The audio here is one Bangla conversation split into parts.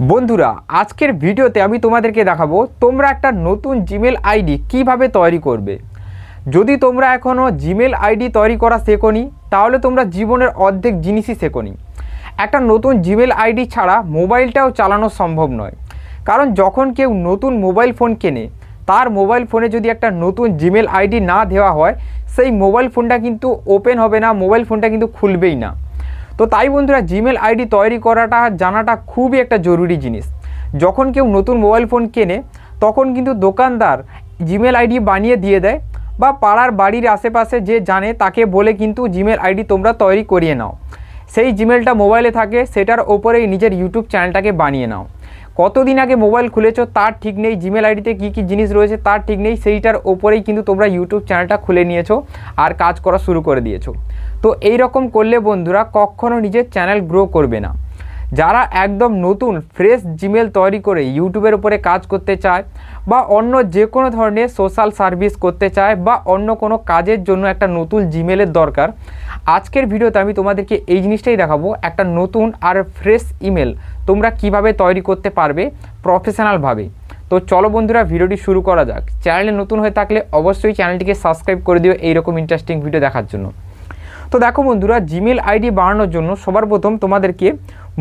বন্ধুরা আজকের ভিডিওতে আমি তোমাদেরকে দেখাবো তোমরা একটা নতুন জিমেল আইডি কিভাবে তৈরি করবে। যদি তোমরা এখনও জিমেল আইডি তৈরি করা শেখোনি তাহলে তোমরা জীবনের অর্ধেক জিনিসই শেখোনি। একটা নতুন জিমেল আইডি ছাড়া মোবাইলটাও চালানো সম্ভব নয়, কারণ যখন কেউ নতুন মোবাইল ফোন কেনে তার মোবাইল ফোনে যদি একটা নতুন জিমেল আইডি না দেওয়া হয় সেই মোবাইল ফোনটা কিন্তু ওপেন হবে না, মোবাইল ফোনটা কিন্তু খুলবেই না। তো তাই বন্ধুরা জিমেল আইডি তৈরি করাটা জানাটা খুবই একটা জরুরি জিনিস। যখন কেউ নতুন মোবাইল ফোন কেনে তখন কিন্তু দোকানদার জিমেল আইডি বানিয়ে দিয়ে দেয়, বা পাড়ার বাড়ির আশেপাশে যে জানে তাকে বলে কিন্তু জিমেল আইডি তোমরা তৈরি করিয়ে নাও। সেই জিমেলটা মোবাইলে থাকে, সেটার ওপরেই নিজের ইউটিউব চ্যানেলটাকে বানিয়ে নাও। কতদিন আগে মোবাইল খুলেছো তার ঠিক নেই, জিমেল আইডিতে কী কী জিনিস রয়েছে তার ঠিক নেই, সেইটার ওপরেই কিন্তু তোমরা ইউটিউব চ্যানেলটা খুলে নিয়েছো আর কাজ করা শুরু করে দিয়েছো। তো এই রকম করলে বন্ধুরা কখনো নিজের চ্যানেল গ্রো করবে না। যারা একদম নতুন ফ্রেশ জিমেল তৈরি করে ইউটিউবের উপরে কাজ করতে চায়, বা অন্য যে কোনো ধরনের সোশ্যাল সার্ভিস করতে চায়, বা অন্য কোনো কাজের জন্য একটা নতুন জিমেলের দরকার, আজকের ভিডিওতে আমি তোমাদেরকে এই জিনিসটাই দেখাবো। একটা নতুন আর ফ্রেশ ইমেল তোমরা কিভাবে তৈরি করতে পারবে প্রফেশনালভাবে। তো চলো বন্ধুরা ভিডিওটি শুরু করা যাক। চ্যানেলে নতুন হয়ে থাকলে অবশ্যই চ্যানেলটিকে সাবস্ক্রাইব করে দিও এইরকম ইন্টারেস্টিং ভিডিও দেখার জন্য। তো দেখো বন্ধুরা, জিমেল আইডি বানানোর জন্য সবার প্রথম তোমাদেরকে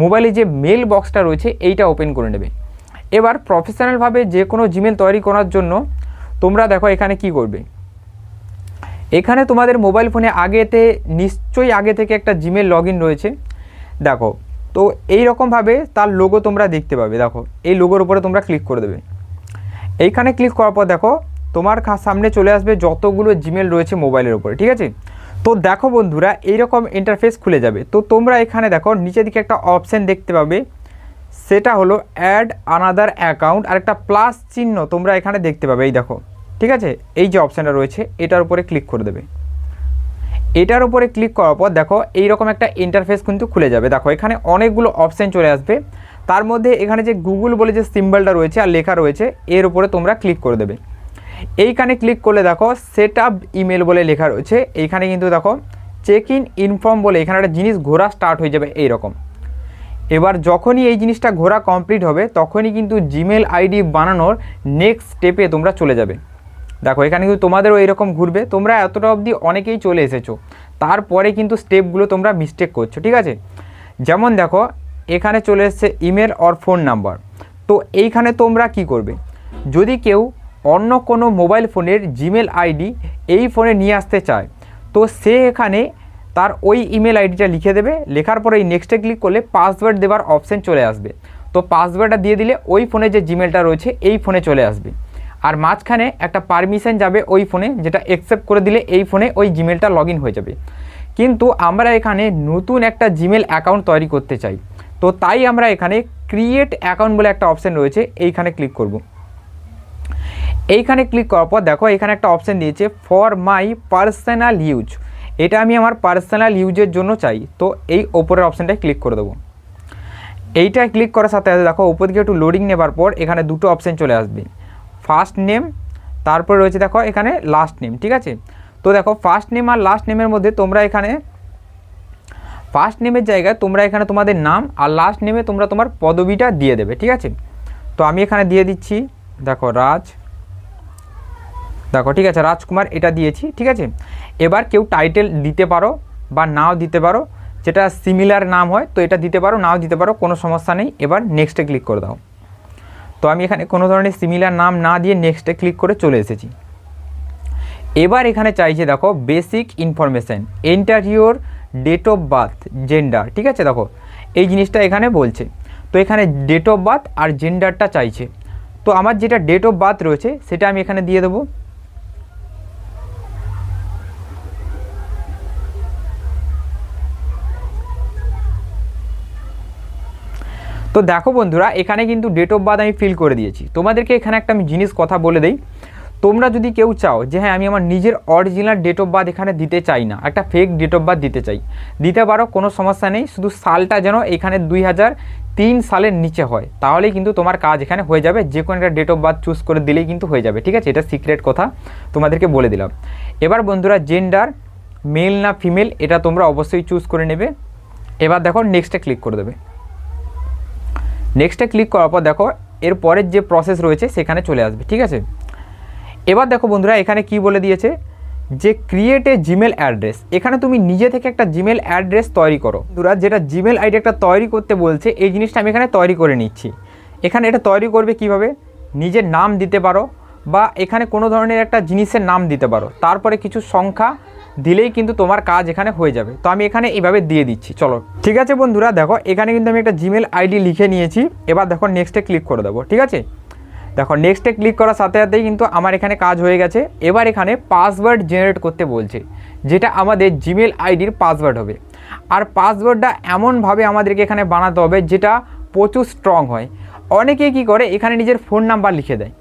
মোবাইলে যে মেল বক্সটা রয়েছে এইটা ওপেন করে নেবে। এবার প্রফেশনালভাবে যে কোনো জিমেল তৈরি করার জন্য তোমরা দেখো এখানে কি করবে। এখানে তোমাদের মোবাইল ফোনে নিশ্চয়ই আগে থেকে একটা জিমেল লগ ইন রয়েছে। দেখো তো এই রকমভাবে তার লোগো তোমরা দেখতে পাবে। দেখো এই লোগোর উপরে তোমরা ক্লিক করে দেবে। এইখানে ক্লিক করার পর দেখো তোমার সামনে চলে আসবে যতগুলো জিমেল রয়েছে মোবাইলের উপরে, ঠিক আছে। তো দেখো বন্ধুরা এইরকম ইন্টারফেস খুলে যাবে। তো তোমরা এখানে দেখো নিচের দিকে একটা অপশান দেখতে পাবে, সেটা হলো অ্যাড আনাদার অ্যাকাউন্ট, আর একটা প্লাস চিহ্ন তোমরা এখানে দেখতে পাবে। এই দেখো, ঠিক আছে, এই যে অপশানটা রয়েছে এটার উপরে ক্লিক করে দেবে। এটার উপরে ক্লিক করার পর দেখো এইরকম একটা ইন্টারফেস কিন্তু খুলে যাবে। দেখো এখানে অনেকগুলো অপশান চলে আসবে, তার মধ্যে এখানে যে গুগল বলে যে সিম্বলটা রয়েছে আর লেখা রয়েছে এর উপরে তোমরা ক্লিক করে দেবে। এইখানে ক্লিক করলে দেখো সেট আপ ইমেল বলে লেখা রয়েছে। এইখানে কিন্তু দেখো চেক ইন ইনফর্ম বলে এখানে একটা জিনিস ঘোরা স্টার্ট হয়ে যাবে এইরকম। এবার যখনই এই জিনিসটা ঘোরা কমপ্লিট হবে তখনই কিন্তু জিমেল আইডি বানানোর নেক্সট স্টেপে তোমরা চলে যাবে। দেখো এখানে কিন্তু তোমাদেরও এইরকম ঘুরবে। তোমরা এতটা অবধি অনেকেই চলে এসেছো, তারপরে কিন্তু স্টেপগুলো তোমরা মিস্টেক করছো, ঠিক আছে। যেমন দেখো এখানে চলে এসছে ইমেল অর ফোন নাম্বার। তো এইখানে তোমরা কি করবে, যদি কেউ অন্য কোনো মোবাইল ফোনের জিমেল আইডি এই ফোনে নিয়ে আসতে চায় তো সে এখানে তার ওই ইমেল আইডিটা লিখে দেবে। লেখার পরে এই নেক্সটে ক্লিক করলে পাসওয়ার্ড দেওয়ার অপশান চলে আসবে। তো পাসওয়ার্ডটা দিয়ে দিলে ওই ফোনে যে জিমেলটা রয়েছে এই ফোনে চলে আসবে, আর মাঝখানে একটা পারমিশন যাবে ওই ফোনে, যেটা অ্যাকসেপ্ট করে দিলে এই ফোনে ওই জিমেলটা লগ ইন হয়ে যাবে। কিন্তু আমরা এখানে নতুন একটা জিমেল অ্যাকাউন্ট তৈরি করতে চাই, তো তাই আমরা এখানে ক্রিয়েট অ্যাকাউন্ট বলে একটা অপশান রয়েছে, এইখানে ক্লিক করব। এইখানে ক্লিক করার পর দেখো এখানে একটা অপশান দিয়েছে ফর মাই পার্সোনাল ইউজ। এটা আমি আমার পার্সোনাল ইউজের জন্য চাই, তো এই ওপরের অপশানটায় ক্লিক করে দেবো। এইটা ক্লিক করার সাথে সাথে দেখো উপর দিকে একটু লোডিং নেবার পর এখানে দুটো অপশান চলে আসবে, ফার্স্ট নেম, তারপরে রয়েছে দেখো এখানে লাস্ট নেম, ঠিক আছে। তো দেখো ফার্স্ট নেম আর লাস্ট নেমের মধ্যে তোমরা এখানে ফার্স্ট নেমের জায়গায় তোমরা এখানে তোমাদের নাম, আর লাস্ট নেমে তোমরা তোমার পদবিটা দিয়ে দেবে, ঠিক আছে। তো আমি এখানে দিয়ে দিচ্ছি দেখো দেখো ঠিক আছে, রাজকুমার এটা দিয়েছি, ঠিক আছে। এবার কেউ টাইটেল দিতে পারো বা নাও দিতে পারো, যেটা সিমিলার নাম হয় তো এটা দিতে পারো, নাও দিতে পারো, কোনো সমস্যা নেই। এবার নেক্সটে ক্লিক করে দাও। তো আমি এখানে কোনো ধরনের সিমিলার নাম না দিয়ে নেক্সটে ক্লিক করে চলে এসেছি। এবার এখানে চাইছে দেখো basic information, enter your date of birth, gender, ঠিক আছে। দেখো এই জিনিসটা এখানে বলছে, তো এখানে ডেট অফ বার্থ আর জেন্ডারটা চাইছে। তো আমার যেটা ডেট অফ বার্থ রয়েছে সেটা আমি এখানে দিয়ে দেবো। তো দেখো বন্ধুরা এখানে কিন্তু ডেট অফ বার্থ আমি ফিল করে দিয়েছি। তোমাদেরকে এখানে একটা আমি জিনিস কথা বলে দিই, তোমরা যদি কেউ চাও যে হ্যাঁ আমি আমার নিজের অরিজিনাল ডেট অফ বার্থ এখানে দিতে চাই না, একটা ফেক ডেট অফ বার্থ দিতে চাই, দিতে পারো, কোনো সমস্যা নেই। শুধু সালটা যেন এখানে 2003 সালের নিচে হয়, তাহলেই কিন্তু তোমার কাজ এখানে হয়ে যাবে। যে কোনো একটা ডেট অফ বার্থ চুজ করে দিলেই কিন্তু হয়ে যাবে, ঠিক আছে। এটা সিক্রেট কথা তোমাদেরকে বলে দিলাম। এবার বন্ধুরা জেন্ডার মেল না ফিমেল এটা তোমরা অবশ্যই চুজ করে নেবে। এবার দেখো নেক্সটে ক্লিক করে দেবে। নেক্সটে ক্লিক করার পর দেখো এর পরের যে প্রসেস রয়েছে সেখানে চলে আসবে, ঠিক আছে। এবার দেখো বন্ধুরা এখানে কি বলে দিয়েছে যে ক্রিয়েট এ জিমেল অ্যাড্রেস। এখানে তুমি নিজে থেকে একটা জিমেল অ্যাড্রেস তৈরি করো। বন্ধুরা যেটা জিমেল আইডি একটা তৈরি করতে বলছে এই জিনিসটা আমি এখানে তৈরি করে নিচ্ছি। এখানে এটা তৈরি করবে কিভাবে, নিজের নাম দিতে পারো বা এখানে কোনো ধরনের একটা জিনিসের নাম দিতে পারো, তারপরে কিছু সংখ্যা দিলেই কিন্তু তোমার কাজ এখানে হয়ে যাবে। তো আমি এখানে এইভাবে দিয়ে দিচ্ছি। চলো ঠিক আছে বন্ধুরা, দেখো এখানে কিন্তু আমি একটা জিমেল আইডি লিখে নিয়েছি। এবার দেখো নেক্সটে ক্লিক করে দেবো, ঠিক আছে। দেখো নেক্সটে ক্লিক করার সাথে সাথেই কিন্তু আমার এখানে কাজ হয়ে গেছে। এবার এখানে পাসওয়ার্ড জেনারেট করতে বলছে, যেটা আমাদের জিমেল আইডির পাসওয়ার্ড হবে। আর পাসওয়ার্ডটা এমনভাবে আমাদেরকে এখানে বানাতে হবে যেটা প্রচুর স্ট্রং হয়। অনেকে কি করে এখানে নিজের ফোন নাম্বার লিখে দেয়,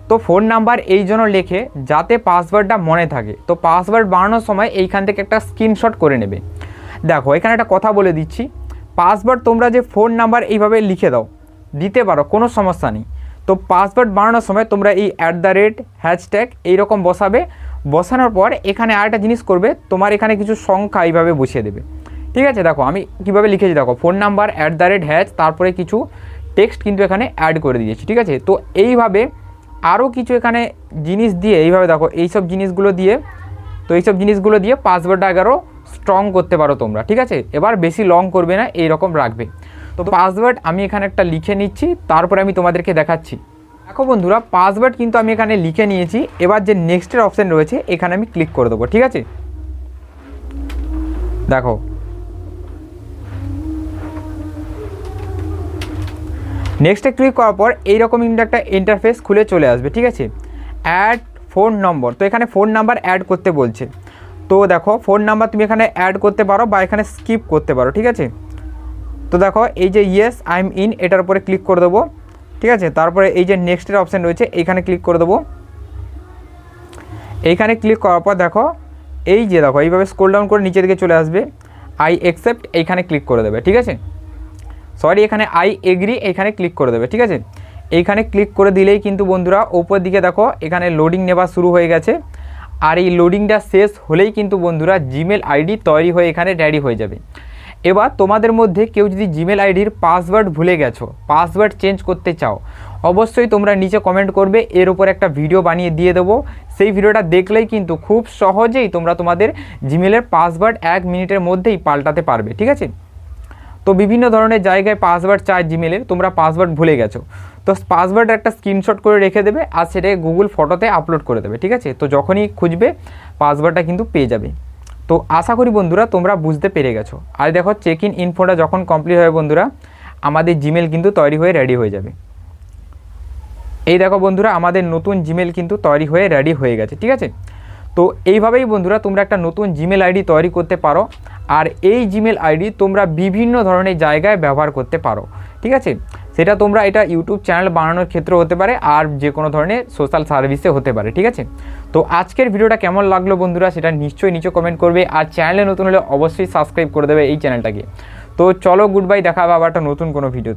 তো ফোন নাম্বার এই জন্য লেখে যাতে পাসওয়ার্ডটা মনে থাকে। তো পাসওয়ার্ড বানানোর সময় এইখান থেকে একটা স্ক্রিনশট করে নেবে। দেখো এখানে একটা কথা বলে দিচ্ছি, পাসওয়ার্ড তোমরা যে ফোন নাম্বার এইভাবে লিখে দাও দিতে পারো, কোনো সমস্যা নেই। তো পাসওয়ার্ড বানানোর সময় তোমরা এই @ হ্যাশট্যাগ এইরকম বসাবে। বসানোর পর এখানে আরেকটা জিনিস করবে, তোমার এখানে কিছু সংখ্যা এইভাবে বসিয়ে দেবে, ঠিক আছে। দেখো আমি কীভাবে লিখেছি, দেখো ফোন নাম্বার @ তারপরে কিছু টেক্সট কিন্তু এখানে অ্যাড করে দিয়েছি, ঠিক আছে। তো এইভাবে আরও কিছু এখানে জিনিস দিয়ে এইভাবে দেখো এইসব জিনিসগুলো দিয়ে পাসওয়ার্ডটা আরও স্ট্রং করতে পারো তোমরা, ঠিক আছে। এবার বেশি লং করবে না, এইরকম রাখবে। তো পাসওয়ার্ড আমি এখানে একটা লিখে নিচ্ছি, তারপরে আমি তোমাদেরকে দেখাচ্ছি। দেখো বন্ধুরা পাসওয়ার্ড কিন্তু আমি এখানে লিখে নিয়েছি। এবার যে নেক্সটের অপশান রয়েছে এখানে আমি ক্লিক করে দেবো, ঠিক আছে। দেখো নেক্সটে ক্লিক করার পর এইরকম কিন্তু একটা ইন্টারফেস খুলে চলে আসবে, ঠিক আছে। অ্যাড ফোন নম্বর, তো এখানে ফোন নাম্বার অ্যাড করতে বলছে। তো দেখো ফোন নাম্বার তুমি এখানে অ্যাড করতে পারো বা এখানে স্কিপ করতে পারো, ঠিক আছে। তো দেখো এই যে ইয়েস আই এম ইন এটার উপরে ক্লিক করে দেবো, ঠিক আছে। তারপরে এই যে নেক্সটের অপশান রয়েছে এইখানে ক্লিক করে দেবো। এইখানে ক্লিক করার পর দেখো এই যে দেখো এইভাবে স্ক্রল ডাউন করে নিচের দিকে চলে আসবে, আই অ্যাকসেপ্ট এইখানে ক্লিক করে দেবে, ঠিক আছে। সরি এখানে আই এগ্রি এইখানে ক্লিক করে দেবে, ঠিক আছে। এইখানে ক্লিক করে দিলেই কিন্তু বন্ধুরা ওপর দিকে দেখো এখানে লোডিং নেওয়া শুরু হয়ে গেছে। আর এই লোডিংটা শেষ হলেই কিন্তু বন্ধুরা জিমেল আইডি তৈরি হয়ে এখানে রেডি হয়ে যাবে। এবার তোমাদের মধ্যে কেউ যদি জিমেল আইডির পাসওয়ার্ড ভুলে গেছো, পাসওয়ার্ড চেঞ্জ করতে চাও, অবশ্যই তোমরা নিচে কমেন্ট করবে, এর উপর একটা ভিডিও বানিয়ে দিয়ে দেবো। সেই ভিডিওটা দেখলেই কিন্তু খুব সহজেই তোমরা তোমাদের জিমেলের পাসওয়ার্ড 1 মিনিটের মধ্যেই পাল্টাতে পারবে, ঠিক আছে। তো বিভিন্ন ধরনের জায়গায় পাসওয়ার্ড চায় জিমেলের, তোমরা পাসওয়ার্ড ভুলে গেছো, তো পাসওয়ার্ড একটা স্ক্রিনশট করে রেখে দেবে আর সেটাকে গুগল ফটোতে আপলোড করে দেবে, ঠিক আছে। তো যখনই খুঁজবে পাসওয়ার্ডটা কিন্তু পেয়ে যাবে। তো আশা করি বন্ধুরা তোমরা বুঝতে পেরে গেছো। আর দেখো চেক ইন ইনফোটা যখন কমপ্লিট হয় বন্ধুরা আমাদের জিমেল কিন্তু তৈরি হয়ে রেডি হয়ে যাবে। এই দেখো বন্ধুরা আমাদের নতুন জিমেল কিন্তু তৈরি হয়ে রেডি হয়ে গেছে, ঠিক আছে। তো এইভাবেই বন্ধুরা তোমরা একটা নতুন জিমেল আইডি তৈরি করতে পারো। আর এই জিমেল আইডি তোমরা বিভিন্ন ধরনের জায়গায় ব্যবহার করতে পারো, ঠিক আছে। সেটা তোমরা এটা ইউটিউব চ্যানেল বানানোর ক্ষেত্রে হতে পারে আর যে কোনো ধরনের সোশ্যাল সার্ভিসে হতে পারে, ঠিক আছে। তো আজকের ভিডিওটা কেমন লাগলো বন্ধুরা সেটা নিশ্চয়ই নিচে কমেন্ট করবে। আর চ্যানেলে নতুন হলে অবশ্যই সাবস্ক্রাইব করে দেবে এই চ্যানেলটাকে। তো চলো গুড বাই, দেখা হবে আবার একটা নতুন কোনো ভিডিও।